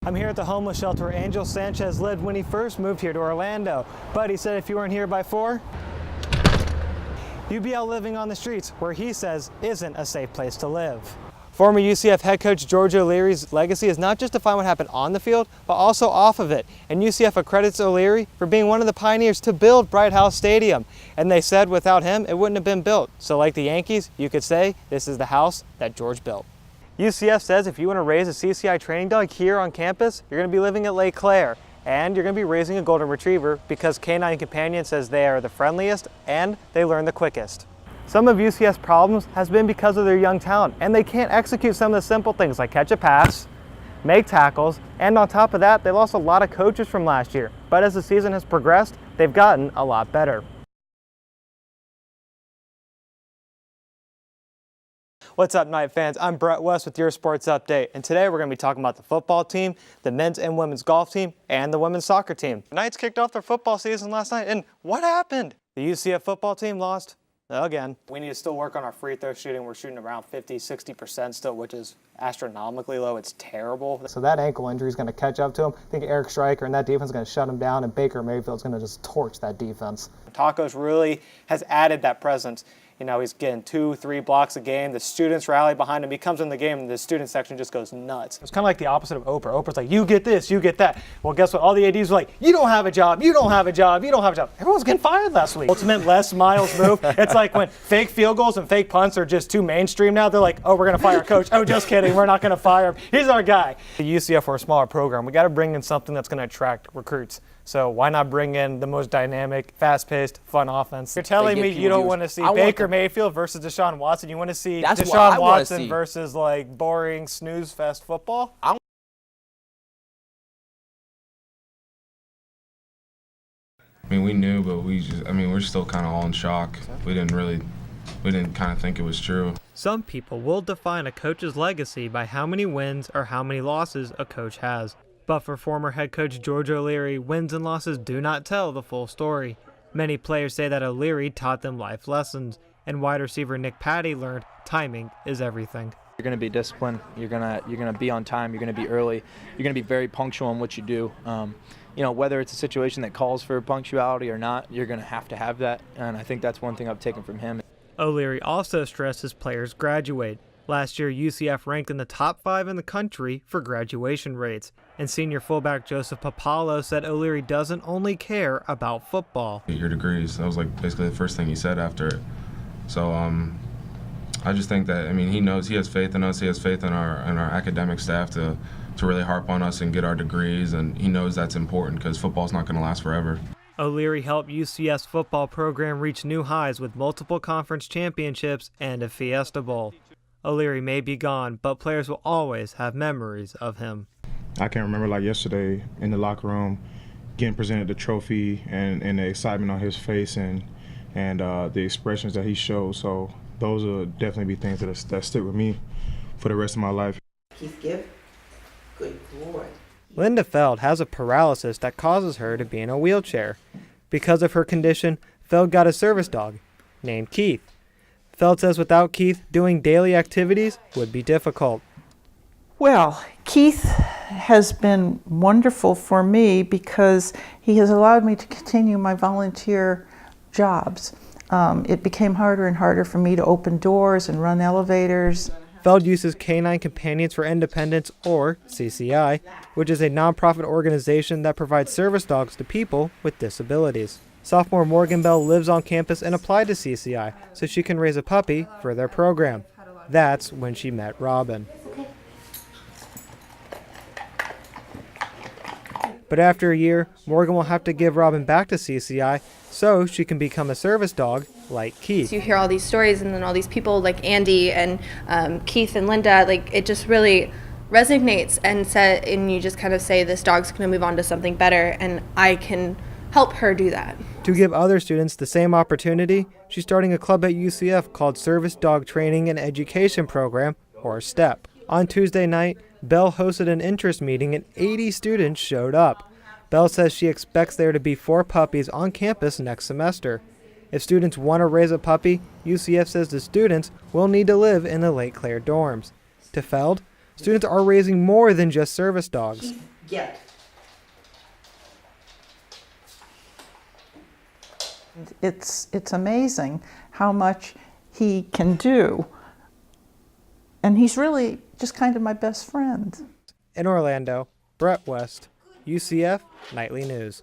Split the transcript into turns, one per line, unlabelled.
I'm here at the homeless shelter where Angel Sanchez lived when he first moved here to Orlando. But he said if you weren't here by 4, you'd be out living on the streets, where he says isn't a safe place to live. Former UCF head coach George O'Leary's legacy is not just to find what happened on the field, but also off of it. And UCF accredits O'Leary for being one of the pioneers to build Bright House Stadium. And they said without him, it wouldn't have been built. So like the Yankees, you could say this is the house that George built. UCF says if you want to raise a CCI training dog here on campus, you're going to be living at Lake Claire. And you're going to be raising a golden retriever because Canine Companion says they are the friendliest and they learn the quickest. Some of UCF's problems has been because of their young talent, and they can't execute some of the simple things like catch a pass, make tackles, and on top of that, they lost a lot of coaches from last year. But as the season has progressed, they've gotten a lot better. What's up, Knight fans? I'm Brett West with your Sports Update, and today we're going to be talking about the football team, the men's and women's golf team, and the women's soccer team. The Knights kicked off their football season last night, and what happened? The UCF football team lost again. We need to still work on our free throw shooting. We're shooting around 50-60% still, which is astronomically low. It's terrible. So that ankle injury is going to catch up to him. I think Eric Stryker and that defense is going to shut him down, and Baker Mayfield's going to just torch that defense. Tacos really has added that presence. You know, he's getting 2-3 blocks a game. The students rally behind him. He comes in the game, and the student section just goes nuts. It's kind of like the opposite of Oprah. Oprah's like, you get this, you get that. Well, guess what? All the ADs were like, you don't have a job, you don't have a job, you don't have a job. Everyone's getting fired last week. Ultimate Les Miles move. It's like when fake field goals and fake punts are just too mainstream now. They're like, oh, we're going to fire our coach. Oh, just kidding. We're not going to fire him. He's our guy. The UCF for a smaller program. We got to bring in something that's going to attract recruits. So why not bring in the most dynamic, fast-paced, fun offense? You're telling me you don't want to see Baker Mayfield versus Deshaun Watson. You want to see Deshaun Watson versus like boring snooze fest football?
I mean, we knew, but we're still kind of all in shock. We didn't kind of think it was true.
Some people will define a coach's legacy by how many wins or how many losses a coach has. But for former head coach George O'Leary, wins and losses do not tell the full story. Many players say that O'Leary taught them life lessons, and wide receiver Nick Patty learned timing is everything.
You're going to be disciplined. You're going to be on time. You're going to be early. You're going to be very punctual in what you do. You know, whether it's a situation that calls for punctuality or not, you're going to have that, and I think that's one thing I've taken from him.
O'Leary also stresses players graduate. Last year, UCF ranked in the top 5 in the country for graduation rates, and senior fullback Joseph Papalo said O'Leary doesn't only care about football.
Get your degrees. That was like basically the first thing he said after it. So I just think that, I mean, he knows, he has faith in us. He has faith in our academic staff to really harp on us and get our degrees, and he knows that's important because football's not going to last forever.
O'Leary helped UCF's football program reach new highs with multiple conference championships and a Fiesta Bowl. O'Leary may be gone, but players will always have memories of him.
I can remember like yesterday in the locker room getting presented the trophy and the excitement on his face and the expressions that he showed. So those will definitely be things that stick with me for the rest of my life.
Keith Gibb? Good Lord.
Linda Feld has a paralysis that causes her to be in a wheelchair. Because of her condition, Feld got a service dog named Keith. Feld says without Keith, doing daily activities would be difficult.
Well, Keith has been wonderful for me because he has allowed me to continue my volunteer jobs. It became harder and harder for me to open doors and run elevators.
Feld uses Canine Companions for Independence, or CCI, which is a nonprofit organization that provides service dogs to people with disabilities. Sophomore Morgan Bell lives on campus and applied to CCI so she can raise a puppy for their program. That's when she met Robin. But after a year, Morgan will have to give Robin back to CCI so she can become a service dog like Keith.
You hear all these stories and then all these people like Andy and Keith and Linda, like it just really resonates and you just kind of say this dog's going to move on to something better and I can help her do that.
To give other students the same opportunity, she's starting a club at UCF called Service Dog Training and Education Program, or STEP. On Tuesday night, Bell hosted an interest meeting and 80 students showed up. Bell says she expects there to be 4 puppies on campus next semester. If students want to raise a puppy, UCF says the students will need to live in the Lake Claire dorms. To Feld, students are raising more than just service dogs.
get. It's amazing how much he can do. And he's really just kind of my best friend.
In Orlando, Brett West, UCF Nightly News.